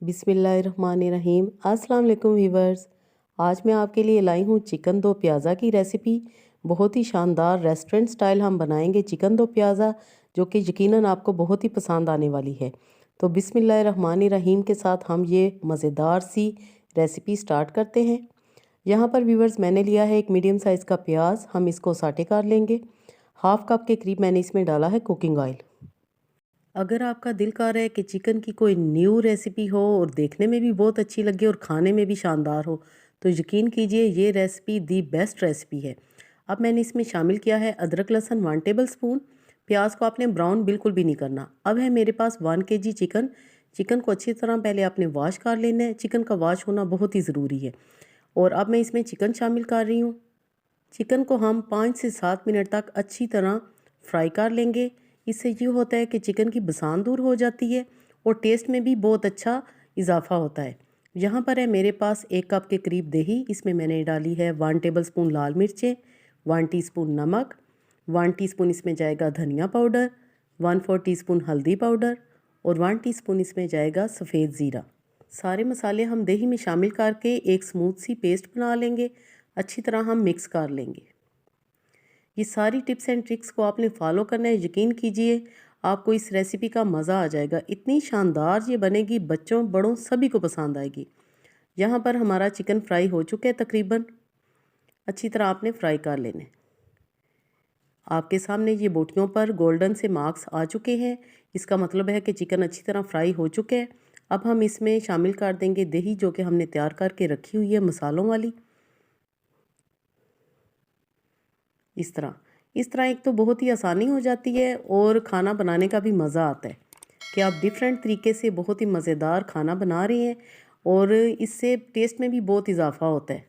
बिस्मिल्लाहिर्रहमानिर्रहीम। अस्सलाम वालेकुम व्यूवर्स। आज मैं आपके लिए लाई हूँ चिकन दो प्याज़ा की रेसिपी। बहुत ही शानदार रेस्टोरेंट स्टाइल हम बनाएंगे चिकन दो प्याज़ा, जो कि यकीनन आपको बहुत ही पसंद आने वाली है। तो बिस्मिल्लाहिर्रहमानिर्रहीम के साथ हम ये मज़ेदार सी रेसिपी स्टार्ट करते हैं। यहाँ पर व्यूवर्स मैंने लिया है एक मीडियम साइज़ का प्याज, हम इसको साटे कर लेंगे। हाफ़ कप के करीब मैंने इसमें डाला है कुकिंग ऑयल। अगर आपका दिल कर रहा है कि चिकन की कोई न्यू रेसिपी हो और देखने में भी बहुत अच्छी लगे और खाने में भी शानदार हो, तो यकीन कीजिए ये रेसिपी दी बेस्ट रेसिपी है। अब मैंने इसमें शामिल किया है अदरक लहसुन 1 टेबल स्पून। प्याज को आपने ब्राउन बिल्कुल भी नहीं करना। अब है मेरे पास 1 kg चिकन। चिकन को अच्छी तरह पहले आपने वॉश कर लेना है। चिकन का वॉश होना बहुत ही ज़रूरी है। और अब मैं इसमें चिकन शामिल कर रही हूँ। चिकन को हम 5 से 7 मिनट तक अच्छी तरह फ्राई कर लेंगे। इससे ये होता है कि चिकन की बसान दूर हो जाती है और टेस्ट में भी बहुत अच्छा इजाफा होता है। यहाँ पर है मेरे पास 1 कप के करीब दही। इसमें मैंने डाली है 1 टेबल स्पून लाल मिर्चें, 1 टीस्पून नमक, 1 टीस्पून इसमें जाएगा धनिया पाउडर, 1/4 टीस्पून हल्दी पाउडर और 1 टीस्पून इसमें जाएगा सफ़ेद ज़ीरा। सारे मसाले हम दही में शामिल करके एक स्मूथ सी पेस्ट बना लेंगे। अच्छी तरह हम मिक्स कर लेंगे। ये सारी टिप्स एंड ट्रिक्स को आपने फॉलो करना है। यकीन कीजिए आपको इस रेसिपी का मज़ा आ जाएगा। इतनी शानदार ये बनेगी, बच्चों बड़ों सभी को पसंद आएगी। यहाँ पर हमारा चिकन फ्राई हो चुका है तकरीबन। अच्छी तरह आपने फ्राई कर लेने। आपके सामने ये बोटियों पर गोल्डन से मार्क्स आ चुके हैं। इसका मतलब है कि चिकन अच्छी तरह फ्राई हो चुके हैं। अब हम इसमें शामिल कर देंगे दही, जो कि हमने तैयार करके रखी हुई है मसालों वाली। इस तरह एक तो बहुत ही आसानी हो जाती है और खाना बनाने का भी मज़ा आता है कि आप डिफरेंट तरीके से बहुत ही मज़ेदार खाना बना रहे हैं और इससे टेस्ट में भी बहुत इजाफा होता है।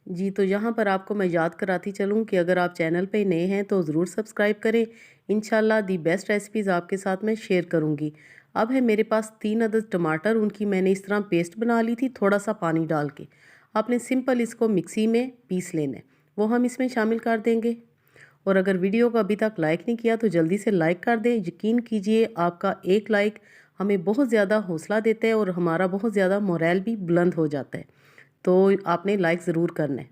जी, तो यहाँ पर आपको मैं याद कराती चलूँ कि अगर आप चैनल पे नए हैं तो ज़रूर सब्सक्राइब करें। इंशाल्लाह दी बेस्ट रेसिपीज़ आपके साथ मैं शेयर करूँगी। अब है मेरे पास 3 अदद टमाटर, उनकी मैंने इस तरह पेस्ट बना ली थी थोड़ा सा पानी डाल के। आपने सिंपल इसको मिक्सी में पीस लेना है, वो हम इसमें शामिल कर देंगे। और अगर वीडियो को अभी तक लाइक नहीं किया तो जल्दी से लाइक कर दें। यकीन कीजिए आपका एक लाइक हमें बहुत ज़्यादा हौसला देता है और हमारा बहुत ज़्यादा मोरल भी बुलंद हो जाता है। तो आपने लाइक ज़रूर करना है।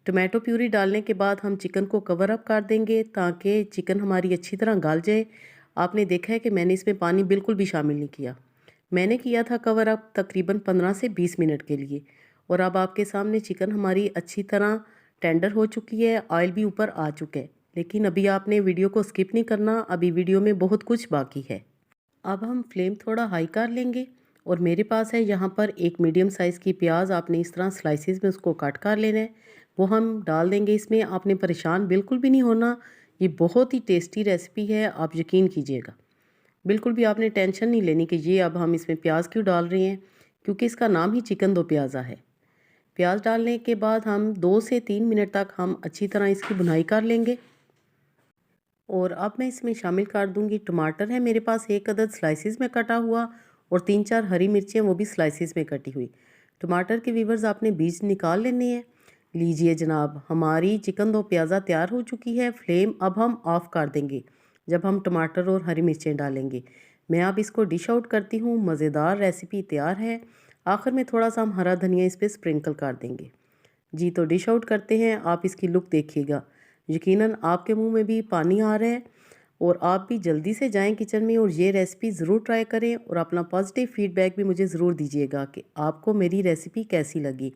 टमाटो प्यूरी डालने के बाद हम चिकन को कवर अप कर देंगे ताकि चिकन हमारी अच्छी तरह गल जाए। आपने देखा है कि मैंने इसमें पानी बिल्कुल भी शामिल नहीं किया। मैंने किया था कवर अप तकरीबन 15 से 20 मिनट के लिए। और अब आपके सामने चिकन हमारी अच्छी तरह टेंडर हो चुकी है, ऑयल भी ऊपर आ चुका है। लेकिन अभी आपने वीडियो को स्किप नहीं करना, अभी वीडियो में बहुत कुछ बाकी है। अब हम फ्लेम थोड़ा हाई कर लेंगे और मेरे पास है यहाँ पर एक मीडियम साइज़ की प्याज। आपने इस तरह स्लाइसिस में उसको कट कर लेना है, वो हम डाल देंगे इसमें। आपने परेशान बिल्कुल भी नहीं होना, ये बहुत ही टेस्टी रेसिपी है, आप यकीन कीजिएगा। बिल्कुल भी आपने टेंशन नहीं लेनी कि ये अब हम इसमें प्याज क्यों डाल रहे हैं, क्योंकि इसका नाम ही चिकन दो प्याज़ा है। प्याज डालने के बाद हम 2 से 3 मिनट तक हम अच्छी तरह इसकी भुनाई कर लेंगे। और अब मैं इसमें शामिल कर दूंगी टमाटर। है मेरे पास 1 अदद स्लाइसिस में कटा हुआ और 3-4 हरी मिर्चें, वो भी स्लाइसिस में कटी हुई। टमाटर के वीवर्स आपने बीज निकाल लेने हैं। लीजिए जनाब, हमारी चिकन दो प्याज़ा तैयार हो चुकी है। फ्लेम अब हम ऑफ़ कर देंगे जब हम टमाटर और हरी मिर्चें डालेंगे। मैं अब इसको डिश आउट करती हूँ। मज़ेदार रेसिपी तैयार है। आखिर में थोड़ा सा हम हरा धनिया इस पर स्प्रिंकल कर देंगे। जी, तो डिश आउट करते हैं। आप इसकी लुक देखिएगा, यकीनन आपके मुंह में भी पानी आ रहा है। और आप भी जल्दी से जाएं किचन में और ये रेसिपी ज़रूर ट्राई करें और अपना पॉजिटिव फीडबैक भी मुझे ज़रूर दीजिएगा कि आपको मेरी रेसिपी कैसी लगी।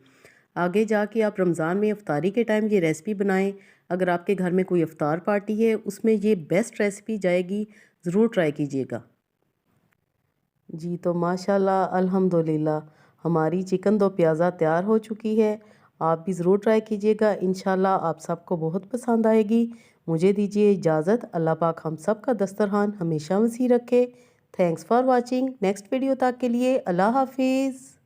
आगे जाके आप रमज़ान में इफ्तारी के टाइम ये रेसिपी बनाएं। अगर आपके घर में कोई इफ्तार पार्टी है, उसमें ये बेस्ट रेसिपी जाएगी, ज़रूर ट्राई कीजिएगा। जी, तो माशाल्लाह अल्हम्दुलिल्लाह हमारी चिकन दो प्याज़ा तैयार हो चुकी है। आप भी ज़रूर ट्राई कीजिएगा, इंशाल्लाह आप सबको बहुत पसंद आएगी। मुझे दीजिए इजाज़त। अल्लाह पाक हम सब का दस्तरखान हमेशा वसी रखे। Thanks for watching. Next video तक के लिए अल्लाह हाफिज़।